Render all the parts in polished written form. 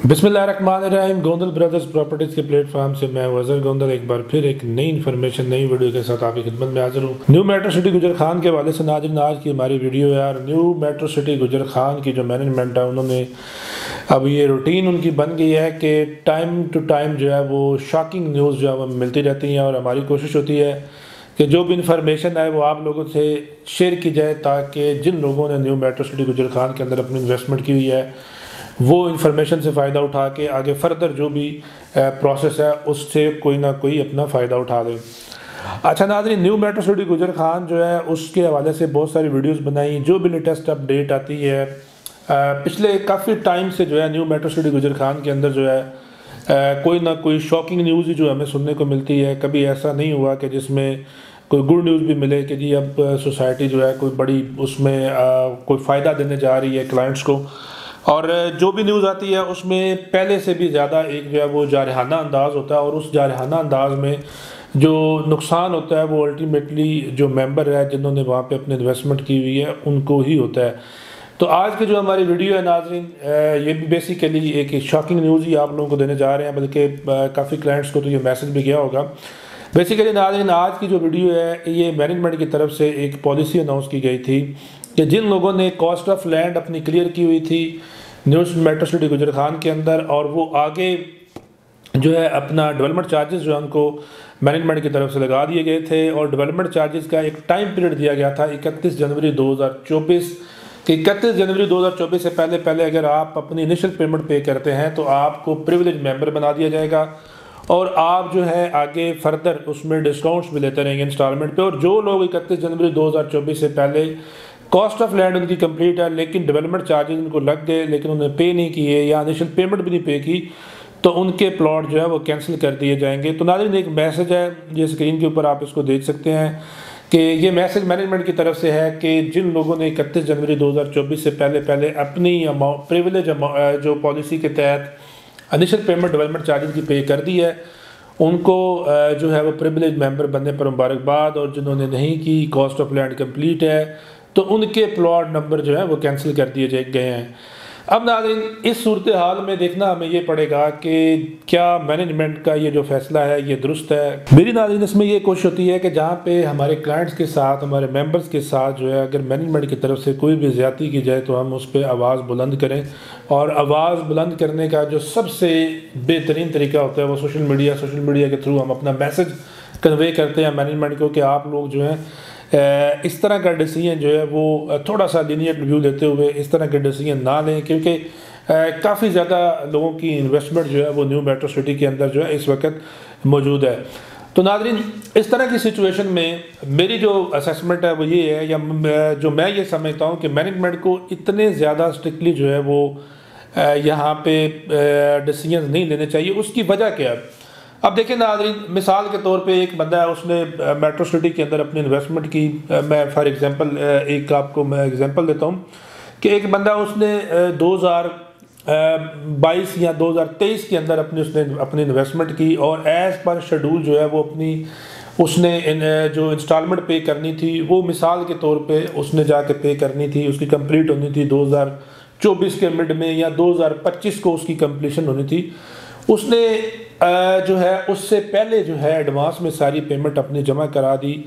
बिस्मिल्लाहिर्रहमानिर्रहीम। Gondal brothers properties के platform से मैं वज़र गोंदल एक बार फिर एक नई इन्फॉर्मेशन नई वीडियो के साथ आपकी खिदमत में हाजिर हूँ। न्यू मेट्रो सिटी गुजर खान के हवाले से नाज़रीन आज की हमारी वीडियो है। यार न्यू मेट्रो सिटी गुजर खान की जो मैनेजमेंट है उन्होंने अब ये रूटीन उनकी बन गई है कि टाइम टू टाइम जो है वो शॉकिंग न्यूज़ जो है वो मिलती रहती हैं और हमारी कोशिश होती है कि जो भी इन्फॉर्मेशन है वो आप लोगों से शेयर की जाए ताकि जिन लोगों ने न्यू मेट्रो सिटी गुजर खान के अंदर अपनी इन्वेस्टमेंट की हुई है वो इन्फॉर्मेशन से फ़ायदा उठा के आगे फर्दर जो भी प्रोसेस है उससे कोई ना कोई अपना फ़ायदा उठा दे। अच्छा नाज़रीन, न्यू मेट्रो सिटी गुजर खान जो है उसके हवाले से बहुत सारी वीडियोस बनाई, जो भी लेटेस्ट अपडेट आती है पिछले काफ़ी टाइम से जो है न्यू मेट्रो सिटी गुजर खान के अंदर जो है कोई ना कोई शॉकिंग न्यूज़ ही जो हमें सुनने को मिलती है। कभी ऐसा नहीं हुआ कि जिसमें कोई गुड न्यूज़ भी मिले कि जी अब सोसाइटी जो है कोई बड़ी उसमें कोई फ़ायदा देने जा रही है क्लाइंट्स को। और जो भी न्यूज़ आती है उसमें पहले से भी ज़्यादा एक जो है वो जारहाना अंदाज़ होता है और उस जारहाना अंदाज में जो नुकसान होता है वो अल्टीमेटली जो मेंबर है जिन्होंने वहाँ पे अपनी इन्वेस्टमेंट की हुई है उनको ही होता है। तो आज की जो हमारी वीडियो है नाज़रीन, ये भी बेसिकली एक शॉकिंग न्यूज़ ही आप लोगों को देने जा रहे हैं, बल्कि काफ़ी क्लाइंट्स को तो ये मैसेज भी गया होगा। बेसिकली नाज़रीन आज की जो वीडियो है ये मैनेजमेंट की तरफ से एक पॉलिसी अनाउंस की गई थी कि जिन लोगों ने कॉस्ट ऑफ लैंड अपनी क्लियर की हुई थी न्यू मेट्रो सिटी गुजर खान के अंदर और वो आगे जो है अपना डेवलपमेंट चार्जेस जो है उनको मैनेजमेंट की तरफ से लगा दिए गए थे और डेवलपमेंट चार्जेस का एक टाइम पीरियड दिया गया था 31 जनवरी 2024 कि 31 जनवरी 2024 से पहले पहले अगर आप अपनी इनिशियल पेमेंट पे करते हैं तो आपको प्रिविलेज मेंबर बना दिया जाएगा और आप जो है आगे फर्दर उसमें डिस्काउंट्स भी लेते रहेंगे इंस्टॉलमेंट पे। और जो लोग 31 जनवरी 2024 से पहले कॉस्ट ऑफ लैंड उनकी कंप्लीट है लेकिन डेवलपमेंट चार्जेस उनको लग गए लेकिन उन्होंने पे नहीं किए या इनिशियल पेमेंट भी नहीं पे की तो उनके प्लॉट जो है वो कैंसिल कर दिए जाएंगे। तो नाज़रीन एक मैसेज है, ये स्क्रीन के ऊपर आप इसको देख सकते हैं कि ये मैसेज मैनेजमेंट की तरफ से है कि जिन लोगों ने 31 जनवरी 2024 से पहले पहले अपनी अमाउंट प्रिविलेज जो पॉलिसी के तहत इनिशियल पेमेंट डेवलपमेंट चार्जेस की पे कर दी है उनको जो है वो प्रिविलेज मेंबर बनने पर मुबारकबाद, और जिन्होंने नहीं की कॉस्ट ऑफ लैंड कंप्लीट है तो उनके प्लॉट नंबर जो है वो कैंसिल कर दिए गए हैं। अब नाज़रीन इस सूरत हाल में देखना हमें ये पड़ेगा कि क्या मैनेजमेंट का ये जो फैसला है ये दुरुस्त है। मेरी नाज़रीन इसमें ये कोशिश होती है कि जहाँ पे हमारे क्लाइंट्स के साथ हमारे मेंबर्स के साथ जो है अगर मैनेजमेंट की तरफ से कोई भी ज़्यादती की जाए तो हम उस पर आवाज़ बुलंद करें, और आवाज़ बुलंद करने का जो सबसे बेहतरीन तरीका होता है वो सोशल मीडिया के थ्रू हम अपना मैसेज कन्वे करते हैं मैनेजमेंट को कि आप लोग जो हैं इस तरह का डिसीजन जो है वो थोड़ा सा लीनियर व्यू लेते हुए इस तरह के डिसीजन ना लें, क्योंकि काफ़ी ज़्यादा लोगों की इन्वेस्टमेंट जो है वो न्यू मेट्रो सिटी के अंदर जो है इस वक्त मौजूद है। तो नाज़रीन इस तरह की सिचुएशन में मेरी जो असेसमेंट है वो ये है या जो मैं ये समझता हूँ कि मैनेजमेंट को इतने ज़्यादा स्ट्रिक्टली जो है वो यहाँ पे डिसीजन नहीं लेने चाहिए। उसकी वजह क्या है? अब देखिए नाज़रीन, मिसाल के तौर पे एक बंदा है उसने मेट्रो सिटी के अंदर अपनी इन्वेस्टमेंट की, मैं फॉर एग्जांपल एक आपको मैं एग्जांपल देता हूँ कि एक बंदा उसने 2022 या 2023 के अंदर उसने अपनी इन्वेस्टमेंट की और एज़ पर शेड्यूल जो है वो अपनी उसने जो इंस्टॉलमेंट पे करनी थी वो मिसाल के तौर पे उसने जाके पे करनी थी, उसकी कंप्लीट होनी थी 2024 के मिड में या 2025 को उसकी कंप्लीशन होनी थी। उसने जो है उससे पहले जो है एडवांस में सारी पेमेंट अपनी जमा करा दी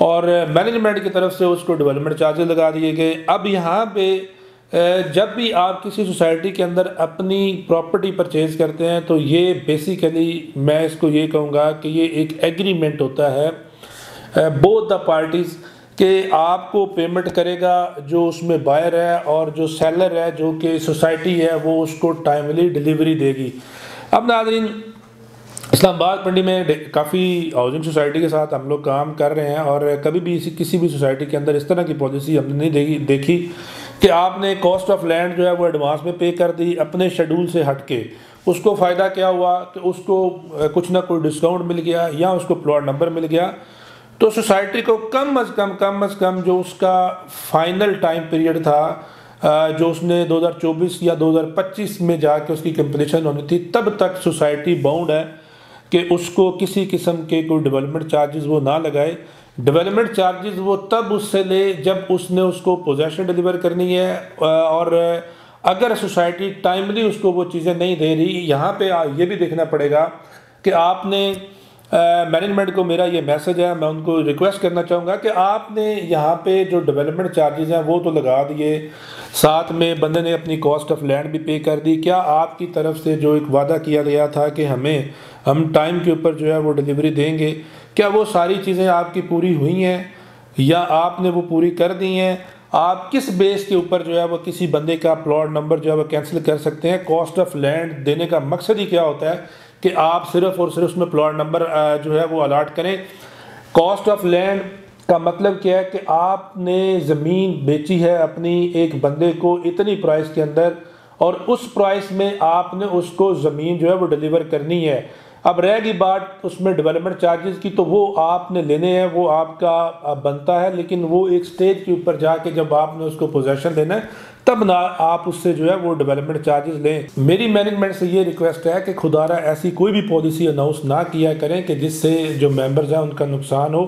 और मैनेजमेंट की तरफ से उसको डेवलपमेंट चार्जेस लगा दिए गए। अब यहाँ पे जब भी आप किसी सोसाइटी के अंदर अपनी प्रॉपर्टी परचेज़ करते हैं तो ये बेसिकली मैं इसको ये कहूँगा कि ये एक एग्रीमेंट होता है बोथ द पार्टीज़ कि आपको पेमेंट करेगा जो उसमें बायर है और जो सेलर है जो कि सोसाइटी है वो उसको टाइमली डिलीवरी देगी। अब नाज़रीन इस्लामाबाद मंडी में काफ़ी हाउसिंग सोसाइटी के साथ हम लोग काम कर रहे हैं और कभी भी किसी भी सोसाइटी के अंदर इस तरह की पॉलिसी हमने नहीं देखी कि आपने कॉस्ट ऑफ लैंड जो है वो एडवांस में पे कर दी अपने शेड्यूल से हट के। उसको फ़ायदा क्या हुआ कि उसको कुछ ना कोई डिस्काउंट मिल गया या उसको प्लॉट नंबर मिल गया, तो सोसाइटी को कम अज़ कम जो उसका फाइनल टाइम पीरियड था जो उसने 2024 या 2025 में जाके उसकी कंप्लीशन होनी थी तब तक सोसाइटी बाउंड है कि उसको किसी किस्म के कोई डेवलपमेंट चार्जेस वो ना लगाए। डेवलपमेंट चार्जेस वो तब उससे ले जब उसने उसको पोजेशन डिलीवर करनी है और अगर सोसाइटी टाइमली उसको वो चीज़ें नहीं दे रही, यहाँ पे ये भी देखना पड़ेगा कि आपने मैनेजमेंट को मेरा ये मैसेज है, मैं उनको रिक्वेस्ट करना चाहूँगा कि आपने यहाँ पे जो डेवलपमेंट चार्जेस हैं वो तो लगा दिए, साथ में बंदे ने अपनी कॉस्ट ऑफ लैंड भी पे कर दी। क्या आपकी तरफ से जो एक वादा किया गया था कि हम टाइम के ऊपर जो है वो डिलीवरी देंगे, क्या वो सारी चीज़ें आपकी पूरी हुई हैं या आपने वो पूरी कर दी हैं? आप किस बेस के ऊपर जो है वो किसी बंदे का प्लॉट नंबर जो है वो कैंसिल कर सकते हैं? कॉस्ट ऑफ लैंड देने का मकसद ही क्या होता है कि आप सिर्फ और सिर्फ उसमें प्लॉट नंबर जो है वो अलाट करें। कॉस्ट ऑफ लैंड का मतलब क्या है कि आपने ज़मीन बेची है अपनी एक बंदे को इतनी प्राइस के अंदर, और उस प्राइस में आपने उसको ज़मीन जो है वो डिलीवर करनी है। अब रहेगी बात उसमें डेवलपमेंट चार्जेस की, तो वो आपने लेने हैं, वो आपका बनता है, लेकिन वो एक स्टेज के ऊपर जाके जब आपने उसको पोजेशन लेना है तब ना आप उससे जो है वो डेवलपमेंट चार्जेस लें। मेरी मैनेजमेंट से ये रिक्वेस्ट है कि खुदारा ऐसी कोई भी पॉलिसी अनाउंस ना किया करें कि जिससे जो मेंबर्स हैं उनका नुकसान हो।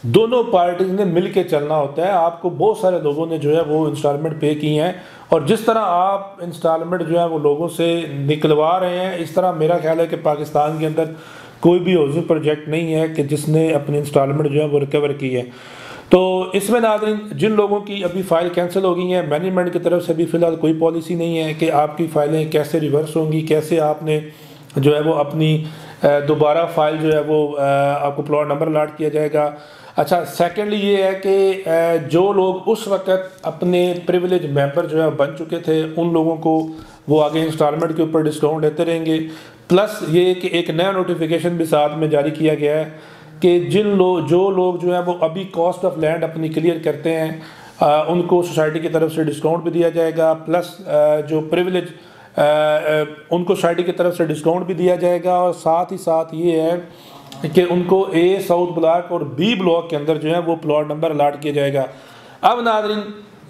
दोनों पार्टीज ने मिल के चलना होता है। आपको बहुत सारे लोगों ने जो है वो इंस्टॉलमेंट पे की हैं, और जिस तरह आप इंस्टॉलमेंट जो है वो लोगों से निकलवा रहे हैं, इस तरह मेरा ख्याल है कि पाकिस्तान के अंदर कोई भी हाउसिंग प्रोजेक्ट नहीं है कि जिसने अपनी इंस्टॉलमेंट जो है वो रिकवर की है। तो इसमें नाज़रीन, जिन लोगों की अभी फ़ाइल कैंसिल हो गई हैं, मैनेजमेंट की तरफ से भी फ़िलहाल कोई पॉलिसी नहीं है कि आपकी फ़ाइलें कैसे रिवर्स होंगी, कैसे आपने जो है वो अपनी दोबारा फ़ाइल जो है वो आपको प्लॉट नंबर अलाट किया जाएगा। अच्छा, सेकेंडली ये है कि जो लोग उस वक़्त अपने प्रिविलेज मेंबर जो है बन चुके थे, उन लोगों को वो आगे इंस्टॉलमेंट के ऊपर डिस्काउंट देते रहेंगे। प्लस ये कि एक नया नोटिफिकेशन भी साथ में जारी किया गया है कि जो लोग जो है वो अभी कॉस्ट ऑफ लैंड अपनी क्लियर करते हैं, उनको सोसाइटी की तरफ से डिस्काउंट भी दिया जाएगा। प्लस जो प्रिविलेज उनको सोसाइटी की तरफ से डिस्काउंट भी दिया जाएगा, और साथ ही साथ ये है कि उनको ए साउथ ब्लॉक और बी ब्लॉक के अंदर जो है वो प्लॉट नंबर अलाट किया जाएगा। अब नाज़रीन,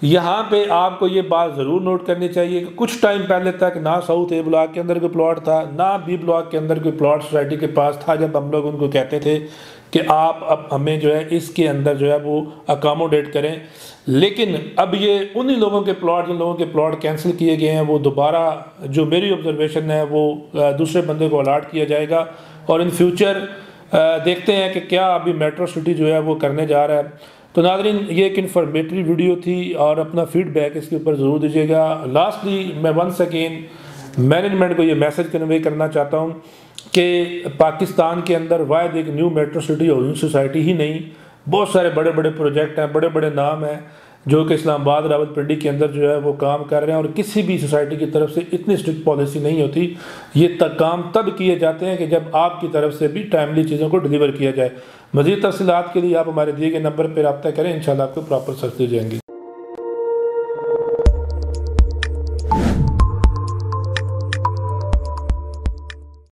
यहाँ पे आपको ये बात ज़रूर नोट करनी चाहिए कि कुछ टाइम पहले तक ना साउथ ए ब्लॉक के अंदर कोई प्लॉट था, ना बी ब्लॉक के अंदर कोई प्लॉट सोसाइटी के पास था, जब हम लोग उनको कहते थे कि आप अब हमें जो है इसके अंदर जो है वो अकोमोडेट करें। लेकिन अब ये उन्हीं लोगों के प्लॉट, जिन लोगों के प्लॉट कैंसिल किए गए हैं, वो दोबारा, जो मेरी ऑब्जर्वेशन है, वो दूसरे बंदे को अलाट किया जाएगा। और इन फ्यूचर देखते हैं कि क्या अभी मेट्रो सिटी जो है वो करने जा रहा है। तो नाज़रीन, ये एक इन्फॉर्मेटिव वीडियो थी, और अपना फीडबैक इसके ऊपर ज़रूर दीजिएगा। लास्टली मैं वंस अगेन मैनेजमेंट को ये मैसेज कन्वे करना चाहता हूँ कि पाकिस्तान के अंदर वायद एक new metro city housing society ही नहीं, बहुत सारे बड़े बड़े प्रोजेक्ट हैं, बड़े बड़े नाम हैं जो कि इस्लामाबाद रावलपिंडी के अंदर जो है वो काम कर रहे हैं, और किसी भी सोसाइटी की तरफ से इतनी स्ट्रिक्ट पॉलिसी नहीं होती। ये काम तब किए जाते हैं कि जब आपकी तरफ से भी टाइमली चीज़ों को डिलीवर किया जाए। मज़ीद तफसीलात के लिए आप हमारे दिए गए नंबर पर रब्ता करें, इंशाल्लाह आपको प्रॉपर सर्च दी जाएंगी।